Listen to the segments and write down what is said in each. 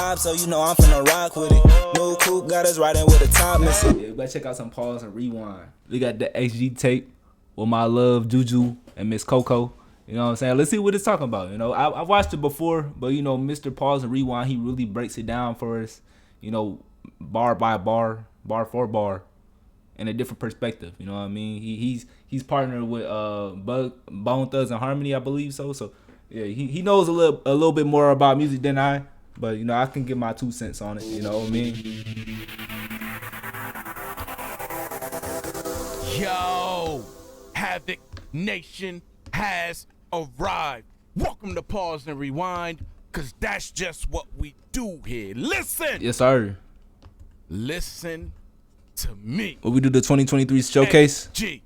vibe, so you know I'm finna rock with it. New coupe got us riding with the top missing. Yeah, better check out some pause and rewind. We got the XG tape with my love Juju and Miss Coco. You know what I'm saying? Let's see what it's talking about. You know, I watched it before, but you know, Mr. Pause and Rewind, he really breaks it down for us. You know, bar by bar, bar for bar, in a different perspective. You know what I mean? He's partnered with Bone Thugs and Harmony, I believe so. So yeah, he knows a little bit more about music than I. But you know, I can give my 2 cents on it. You know what I mean? Yo, Havoc Nation has arrived. Welcome to Pause and Rewind, cause that's just what we do here. Listen. Yes, sir. Listen to me. What we do the 2023 showcase? XG.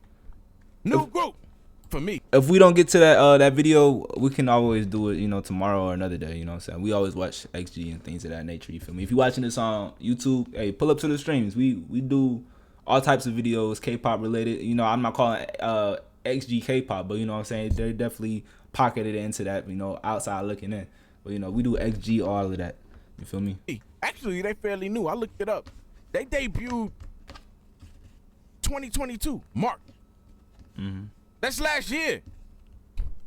New group for me. If we don't get to that video, we can always do it, you know, tomorrow or another day. You know what I'm saying? We always watch XG and things of that nature. You feel me? If you're watching this on YouTube, hey, pull up to the streams. We do all types of videos, K-pop related. You know, I'm not calling XG K-pop, but you know what I'm saying? They're definitely pocketed into that, you know, outside looking in. But you know, we do XG all of that. You feel me? Actually, they fairly new. I looked it up. They debuted 2022, March. That's last year.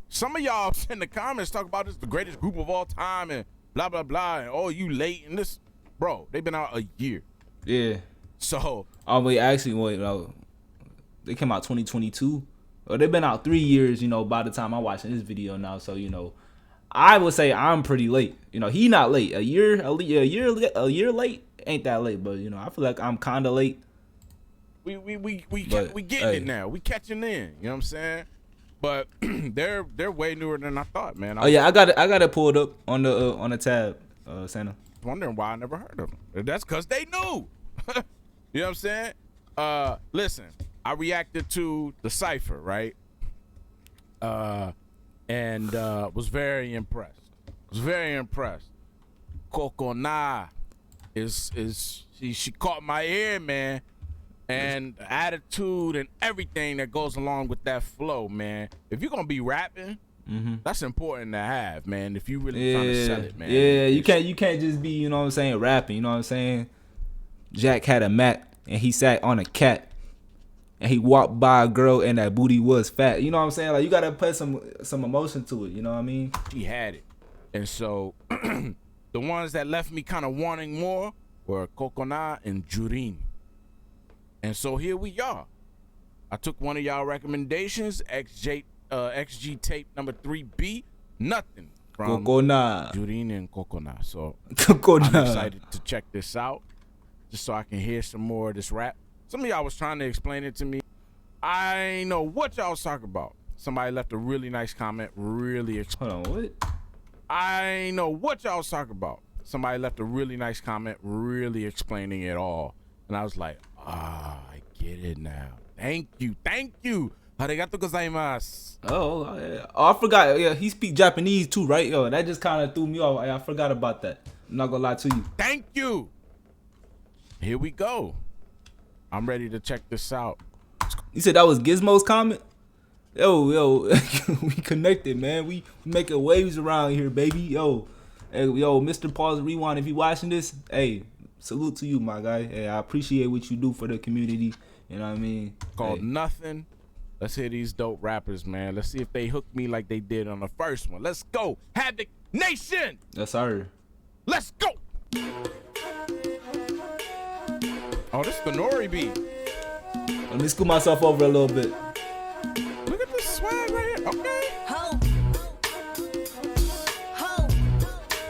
Some of y'all in the comments talk about this the greatest group of all time and blah blah blah and oh you late and this, bro. They've been out a year. Yeah. So. Oh wait, actually, wait. They came out 2022. Well, they've been out 3 years. You know, by the time I'm watching this video now, so you know, I would say I'm pretty late. You know, he not late. A year late ain't that late, but you know, I feel like I'm kind of late. We getting it now. We catching in. You know what I'm saying? But they're way newer than I thought, man. Oh yeah, I got it pulled up on the tab, Santa. Wondering why I never heard of them. That's cause they knew. You know what I'm saying? Listen, I reacted to the cipher, right? And was very impressed. COCONA she caught my ear, man. And the attitude and everything that goes along with that flow, man. If you're gonna be rapping, that's important to have, man. If you really trying to sell it, man. Yeah, you can't just be, you know what I'm saying, rapping. You know what I'm saying? Jack had a mat and he sat on a cat and he walked by a girl and that booty was fat. You know what I'm saying? Like you gotta put some emotion to it. You know what I mean? She had it, and so the ones that left me kind of wanting more were COCONA and JURIN. And so here we are. I took one of y'all recommendations, XG tape number 3B, Nothin from COCONA. JURIN and COCONA. So COCONA. I'm excited to check this out, just so I can hear some more of this rap. Some of y'all was trying to explain it to me. I ain't know what y'all was talking about. Somebody left a really nice comment, Hold on, what? I ain't know what y'all was talking about. Somebody left a really nice comment, really explaining it all. And I was like, I get it now. Thank you. Arigato gozaimasu. Oh, yeah. Oh, I forgot. Yeah, he speak Japanese too, right? Yo, that just kind of threw me off. I forgot about that. I'm not gonna lie to you. Thank you. Here we go. I'm ready to check this out. You said that was Gizmo's comment? Yo, we connected, man. We making waves around here, baby. Yo, Mr. Pause Rewind, if you watching this, hey, salute to you, my guy. Hey, I appreciate what you do for the community. You know what I mean? Called Nothin. Let's hear these dope rappers, man. Let's see if they hook me like they did on the first one. Let's go. Havoc Nation. Yes, sir. Let's go. Oh, this is the Nori beat. Let me scoot myself over a little bit. Look at this swag right here. Okay.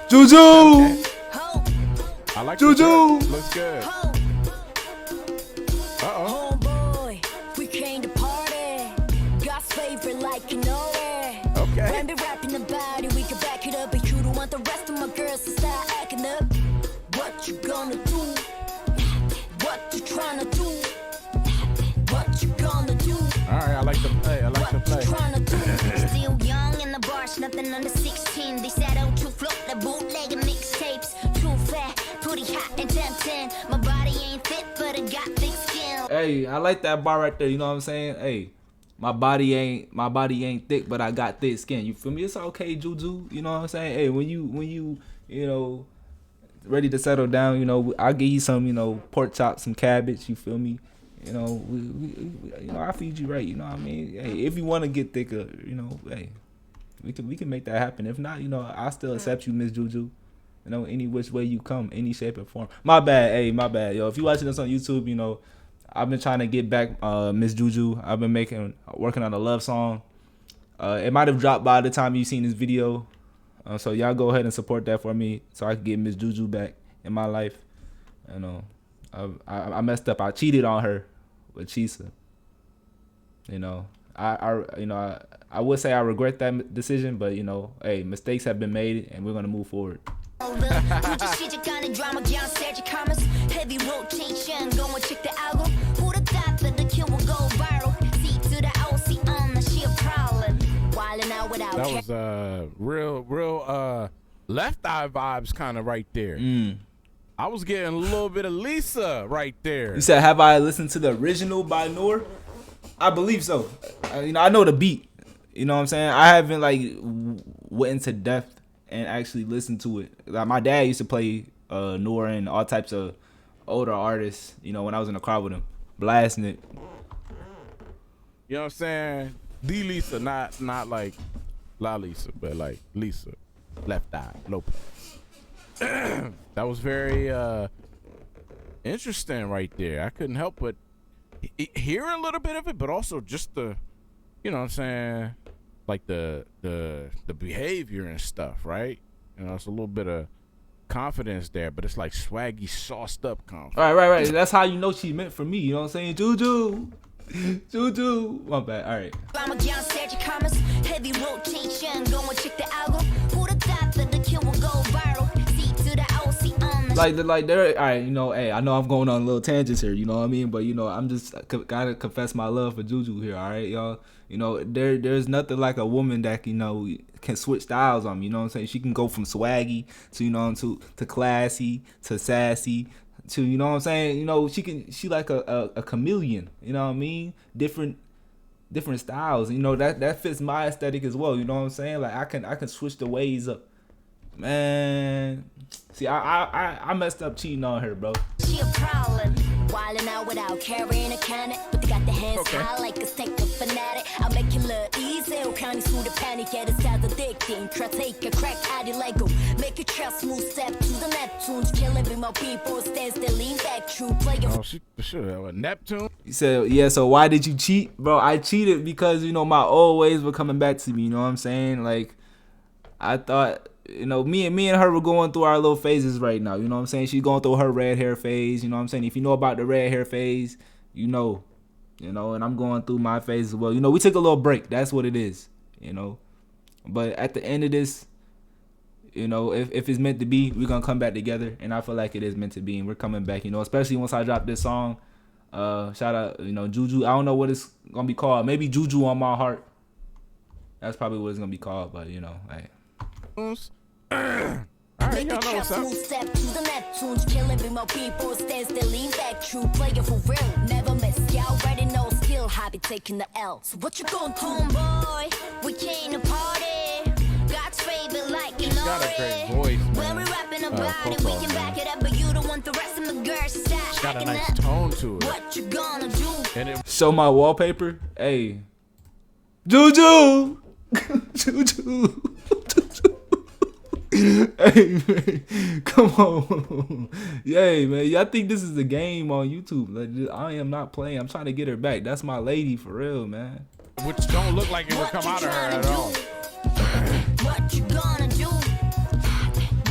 Juju. Okay. I like Juju. Looks good. Homeboy, we came to party. God's favorite, like you know it. Okay. When we rapping about it, we can back it up. But you don't want the rest of my girls to start acting up. What you gonna do? What you trying to do? What you gonna do? All right, I like the play. What you trying to do? Still young in the bars, nothing under 16. They set out to float the bootleg and mixtapes. Too fat, pretty hot and tempting. My body ain't fit, but I got thick skin. Hey, I like that bar right there. You know what I'm saying? Hey, my body ain't thick, but I got thick skin. You feel me? It's okay, Juju. You know what I'm saying? Hey, when you know, ready to settle down, you know, I'll give you some, you know, pork chops, some cabbage. You feel me? You know, you know, I feed you right. You know what I mean? Hey, if you want to get thicker, you know, hey, we can make that happen. If not, you know, I still accept you, Miss Juju. You know, any which way you come, any shape or form. My bad, hey, my bad, yo. If you watching this on YouTube, you know, I've been trying to get back Miss Juju. I've been working on a love song. It might have dropped by the time you seen this video. So y'all go ahead and support that for me so I can get Miss Juju back in my life. You know, I messed up. I cheated on her with Chisa. You know, I would say I regret that decision, but you know, hey, mistakes have been made and we're gonna move forward. Heavy rotation, go and check the album. Who the thought that the kill will go viral? See to the OC on the shit problem. Wildin' out without That was real Left Eye vibes kind of right there. I was getting a little bit of Lisa right there. You said, have I listened to the original by Noor? I believe so. You know, I know the beat. You know what I'm saying? I haven't like went into depth and actually listened to it. Like my dad used to play Noor and all types of older artists, you know, when I was in the car with him, blasting it. You know what I'm saying? The Lisa, not like La Lisa, but like Lisa, Left Eye, Lopez. That was very interesting right there. I couldn't help but hear a little bit of it, but also just the, you know what I'm saying, like the behavior and stuff, right? You know, it's a little bit of confidence there, but it's like swaggy, sauced up confidence. Right. That's how you know she meant for me. You know what I'm saying? Juju. My bad. All right. Heavy rotation, go and check the album. Who the thought that the kill will go viral? See to the OC on the Like there. All right, you know, hey, I know I'm going on little tangents here. You know what I mean? But you know, I'm just gotta confess my love for Juju here. All right, y'all. You know, there's nothing like a woman that, you know, can switch styles on me. You know what I'm saying? She can go from swaggy to, you know, to classy to sassy to, you know what I'm saying? You know, she like a chameleon. You know what I mean? Different styles. You know, that fits my aesthetic as well. You know what I'm saying? Like I can switch the ways up. Man, see, I messed up cheating on her, bro. she a problem. Wildin' out without carrying a cannon, but they got the hands high like a snake, a fanatic. I'll make you look easy, county through the panic, yeah, this guy's addicting. Try take a crack at it Lego, make your chest move, step to the Neptunes, killing with my people, stands there, lean back, true player. Oh, she should have a Neptune. He said, yeah, so why did you cheat? Bro, I cheated because, you know, my old ways were coming back to me, you know what I'm saying? Like, I thought, you know, me and her were going through our little phases right now, you know what I'm saying? She's going through her red hair phase, you know what I'm saying? If you know about the red hair phase, you know, and I'm going through my phase as well. You know, we took a little break, that's what it is, you know? But at the end of this, you know, if it's meant to be, we're going to come back together, and I feel like it is meant to be, and we're coming back, you know, especially once I drop this song. Shout out, you know, Juju. I don't know what it's gonna be called. Maybe Juju on My Heart. That's probably what it's gonna be called. But you know, hey. All right, y'all know what's up. Step to the Neptunes, killing with my people, stands there, lean back, true player for real. Never miss, y'all already know skill, hobby taking the L. So what you gonna do, homeboy? We came to party. God's favorite, like you know. Got a great voice, man. When we rapping about it, we can back it up, but you don't want the rest of the girls to start Got a acting nice up. tone to it. What you gonna do? And it Show my wallpaper. Hey, Juju. Juju. Hey man, come on. Yay man, y'all think this is a game on YouTube? Like, I am not playing. I'm trying to get her back. That's my lady for real, man. which don't look like it would come out of her at all. What you gonna do?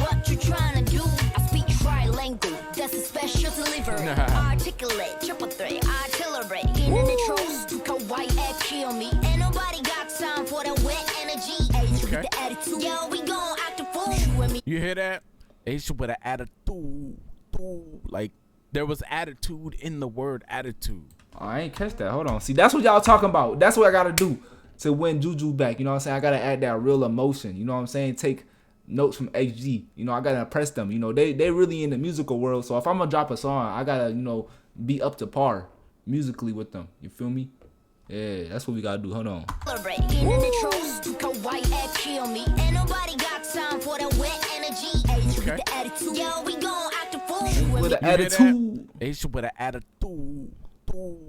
What you trying to do? I speak trilingual, that's a special delivery. Articulate, triple threat, artillery. In an intros to kawaii kill me. Ain't nobody got time for that wet energy. Age with the attitude. Yo, we gon' act a fool. You and me. You hear that? They should put an attitude. Like there was attitude in the word attitude. Oh, I ain't catch that. Hold on. See, that's what y'all talking about. That's what I gotta do to win Juju back. You know what I'm saying? I gotta add that real emotion. You know what I'm saying? Take notes from HG. You know, I gotta impress them. You know, they really in the musical world. So if I'm gonna drop a song, I gotta, you know, be up to par musically with them. You feel me? Yeah, that's what we gotta do. Hold on. In an intros to kawaii kill me. Ain't nobody got time for that wet energy. Age Okay. with the attitude. Yo, we gon' act a fool. With an You hear that? attitude. Asian with an attitude.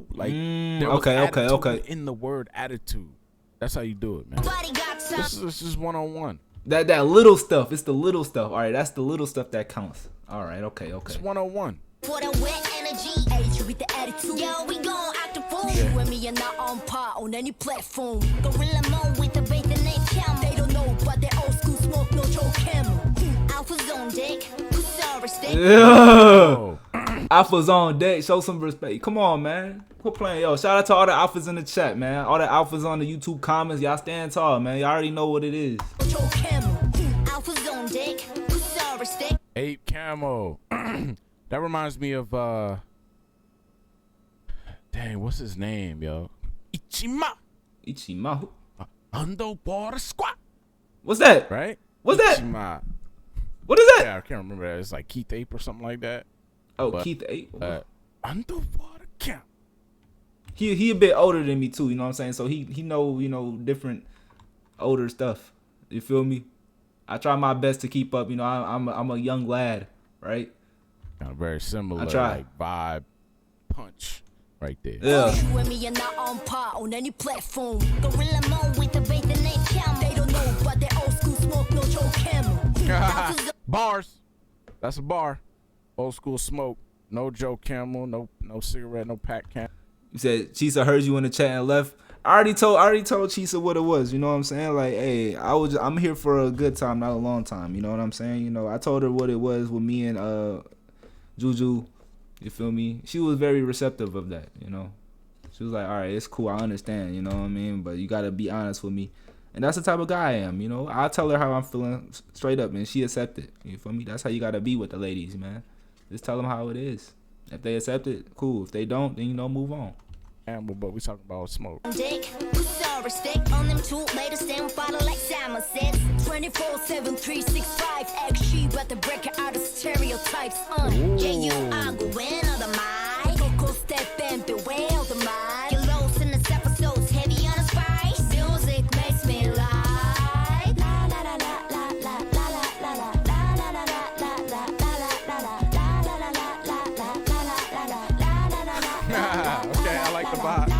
Like there was okay, attitude in the word attitude. That's how you do it, man. Nobody got time. This is one-on-one. That little stuff. It's the little stuff. All right, that's the little stuff that counts. All right, okay. It's one-on-one. For the wet energy, age with the attitude. Yo, we gon' act a fool. You and me are not on par on any platform. Gorilla mode with the bait and they count. They don't know, but they old school smoke, no Joe Camel. Alpha's on deck, sorry stick. Yeah. Alpha's on deck. Show some respect. Come on, man. Quit playing. Yo, shout out to all the alphas in the chat, man. All the alphas on the YouTube comments. Y'all stand tall, man. Y'all already know what it is. Joe Camel. Alpha's on deck, sorry stick. Ape Camo. That reminds me of dang, what's his name, yo? Ichima. Underwater squat. What's that? Right? What's that? Ichima. What is that? Yeah, I can't remember that. It's like Keith Ape or something like that. Oh, But, Keith 8. Underwater camp. He a bit older than me too, you know what I'm saying? So he know, different older stuff. You feel me? I try my best to keep up, I'm a young lad, right? Kind of very similar, I try. like vibe, punch, right there. Yeah. You and me are not on par on any platform. Gorilla mode with the bait and they count. They don't know, but they old school smoke, no Joe Camel. Alpha's Bars. That's a bar. Old school smoke. No Joe Camel. No cigarette. No pack can. You said Chisa heard you in the chat and left. I already told Chisa what it was. You know what I'm saying? Like, hey, I'm here for a good time, not a long time. You know what I'm saying? I told her what it was with me and Juju. You feel me? She was very receptive of that. She was like, all right, it's cool. I understand. You know what I mean? But you gotta be honest with me. And that's the type of guy I am. I'll tell her how I'm feeling straight up, and she accept it. You feel me? That's how you gotta be with the ladies, man. Just tell them how it is. If they accept it, cool. If they don't, then move on. Amble, but we talking about smoke. dick, sorry stick on them two latest and follow like Simon says. 24/7, 365 XG, but the breaker out of stereotypes. Yeah, you are going on the mic. Coco step and beware of the mic. Your lows in this episode's heavy on the spice. Music makes me like la la la la la la la la la la la la la la la. Okay, I like the vibe.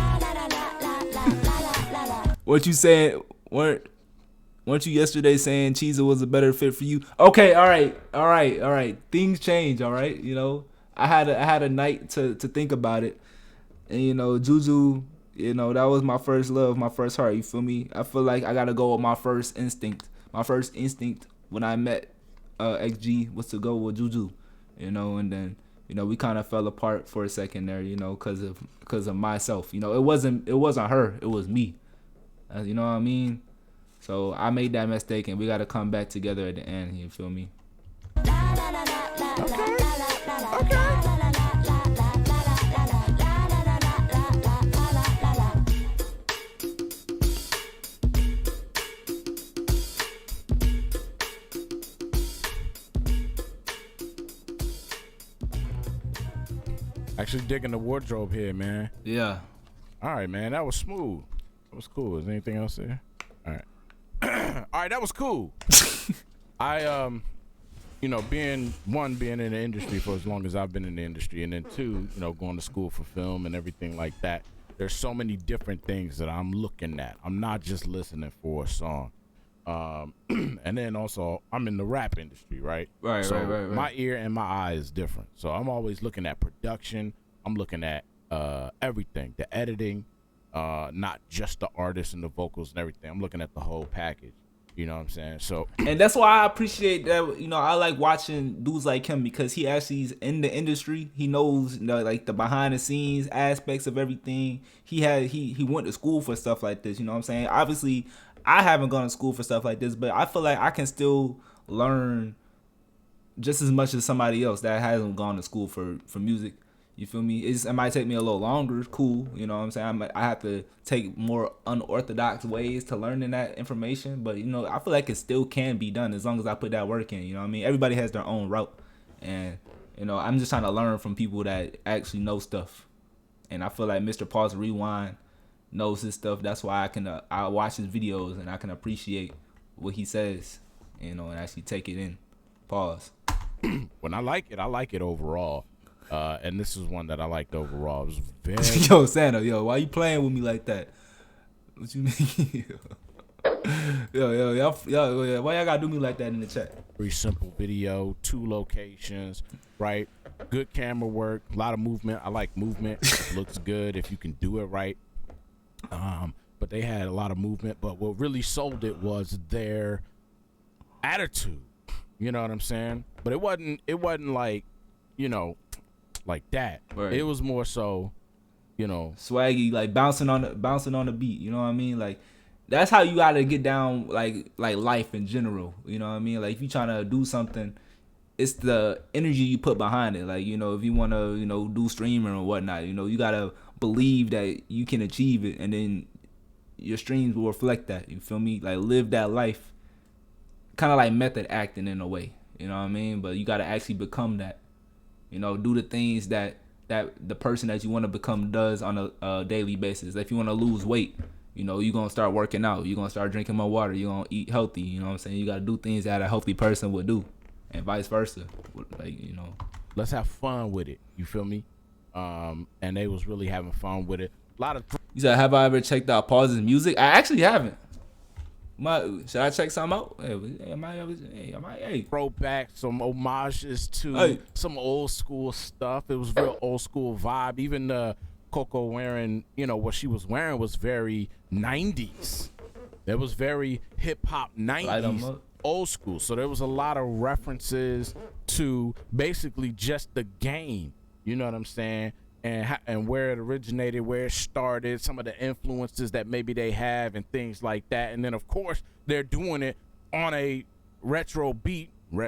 What you saying? Weren't you yesterday saying Cheezer was a better fit for you? Okay, all right. Things change, all right. I had a night to think about it, and Juju, that was my first love, my first heart. You feel me? I feel like I gotta go with my first instinct. My first instinct when I met XG was to go with Juju, and then we kind of fell apart for a second there, because of myself. It wasn't her, it was me. You know what I mean? So I made that mistake, and we got to come back together at the end. You feel me? Actually digging the wardrobe here, man. Yeah. All right, man. That was smooth. That was cool. Is there anything else there? All right. All right, that was cool. I being in the industry for as long as I've been in the industry, and then two, going to school for film and everything like that. There's so many different things that I'm looking at. I'm not just listening for a song. And then also I'm in the rap industry, right? Right. My ear and my eye is different. So I'm always looking at production. I'm looking at everything, the editing, not just the artists and the vocals and everything. I'm looking at the whole package. You know what I'm saying? So, and that's why I appreciate that. I like watching dudes like him because he actually is in the industry. He knows, like the behind the scenes aspects of everything. He went to school for stuff like this. You know what I'm saying? Obviously, I haven't gone to school for stuff like this, but I feel like I can still learn just as much as somebody else that hasn't gone to school for music. You feel me? It might take me a little longer. Cool. You know what I'm saying? I have to take more unorthodox ways to learning that information. But, I feel like it still can be done as long as I put that work in. You know what I mean? Everybody has their own route. And, I'm just trying to learn from people that actually know stuff. And I feel like Mr. Pause Rewind knows his stuff. That's why I watch his videos and I can appreciate what he says, and actually take it in. Pause. when I like it overall. And this is one that I liked overall. It was very Yo, Santa, yo, why you playing with me like that? What you mean? yo, why y'all gotta do me like that in the chat? very simple video, 2 locations, right? Good camera work, a lot of movement. I like movement. It looks good if you can do it right. But they had a lot of movement. But what really sold it was their attitude. You know what I'm saying? But it wasn't like, you know, like that. Right. It was more so, you know, Swaggy, like bouncing on the beat. You know what I mean? Like that's how you gotta get down, like life in general. You know what I mean? Like if you trying to do something, it's the energy you put behind it. Like, you know, if you want to, you know, do streaming or whatnot, you know, you gotta believe that you can achieve it, and then your streams will reflect that. You feel me? Like live that life, kind of like method acting in a way. You know what I mean? But you gotta actually become that. You know, do the things that the person that you want to become does on a daily basis. If you want to lose weight, you know, you're going to start working out. You're going to start drinking more water. You're going to eat healthy. You know what I'm saying? You got to do things that a healthy person would do, and vice versa. Like, you know. let's have fun with it. You feel me? And they was really having fun with it. A lot of You said, have I ever checked out Pause's music? I actually haven't. Should I check something out? Hey. throwback, some homages to Hey. some old school stuff. It was real old school vibe. Even Coco wearing, you know, what she was wearing was very 90s. It was very hip hop Light 'em 90s, up. old school. So there was a lot of references to basically just the game. You know what I'm saying? And where it originated, where it started, some of the influences that maybe they have and things like that. And then, of course, they're doing it on a retro beat, you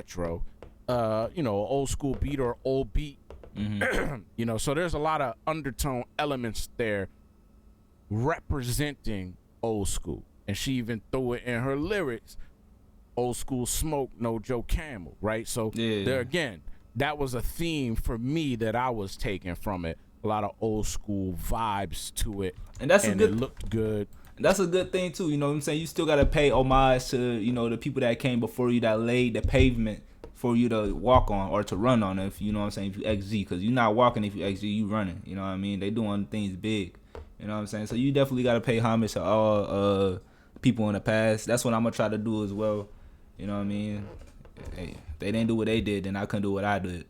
know, old school beat or old beat. You know, so there's a lot of undertone elements there representing old school. And she even threw it in her lyrics, old school smoke, no Joe Camel, right? So there again, that was a theme for me that I was taking from it. A lot of old school vibes to it, And that's it looked good. That's a good thing too. You know what I'm saying? You still gotta pay homage to, you know, the people that came before you, that laid the pavement for you to walk on or to run on. If you know what I'm saying, if you XG, because you're not walking if you XG, you running. You know what I mean? They doing things big. You know what I'm saying? So you definitely gotta pay homage to all people in the past. That's what I'm gonna try to do as well. You know what I mean? Hey, if they didn't do what they did, then I couldn't do what I did.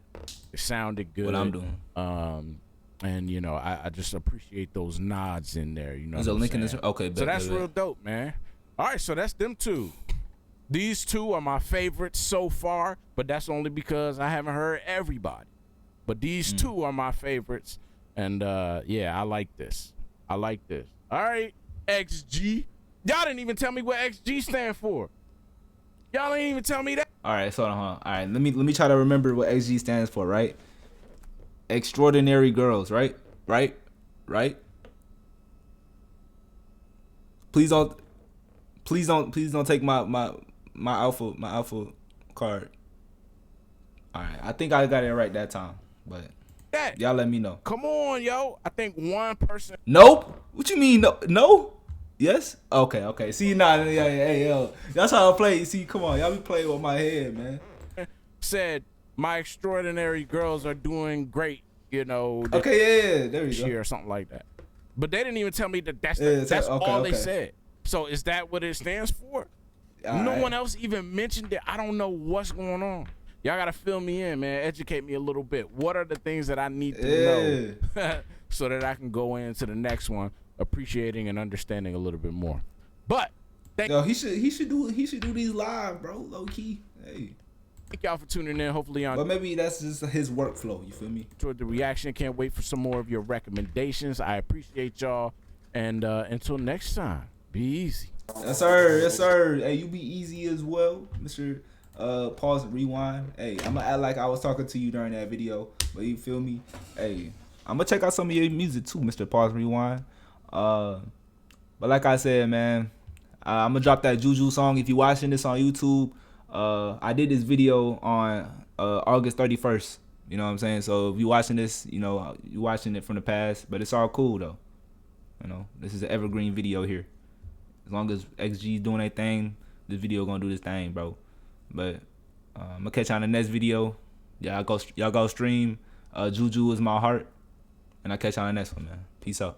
It sounded good. What I'm doing. And you know, I just appreciate those nods in there. You know, There's a link in this. Okay, so that's real dope, man. All right, so that's them two. These two are my favorites so far, but that's only because I haven't heard everybody. But these two are my favorites, and yeah, I like this. All right, XG. Y'all didn't even tell me what XG stand for. Y'all ain't even tell me that. All right, so all right, let me try to remember what XG stands for, right? Extraordinary girls, right? Please don't take my alpha card. All right, I think I got it right that time, but That. y'all let me know. Come on, yo. I think one person Nope. What you mean? No? Yes? Okay. See, hey, yo. That's how I play. See, come on. Y'all be playing with my head, man. said my extraordinary girls are doing great, you know. Okay, yeah. There you go. Or something like that. But they didn't even tell me that that's okay, all okay. they said. So is that what it stands for? No one else even mentioned it. I don't know what's going on. Y'all gotta fill me in, man. Educate me a little bit. What are the things that I need to know so that I can go into the next one appreciating and understanding a little bit more? But he should do these live, bro. Low key. Hey. thank y'all for tuning in. Hopefully on But maybe that's just his workflow. You feel me? toward the reaction. Can't wait for some more of your recommendations. I appreciate y'all. And until next time, be easy. Yes, sir. Hey, you be easy as well, Mr. Pause and rewind. Hey, I'm gonna act like I was talking to you during that video, but you feel me? Hey, I'm gonna check out some of your music too, Mr. Pause and rewind. But like I said, man, I'm gonna drop that Juju song. If you're watching this on YouTube, I did this video on August 31st. You know what I'm saying? So if you're watching this, you know, you're watching it from the past, but it's all cool though. You know, this is an evergreen video here. As long as XG's doing their thing, this video gonna do this thing, bro. But I'm gonna catch you on the next video. Y'all go stream Juju Is My Heart. And I'll catch y'all in the next one, man. Peace out.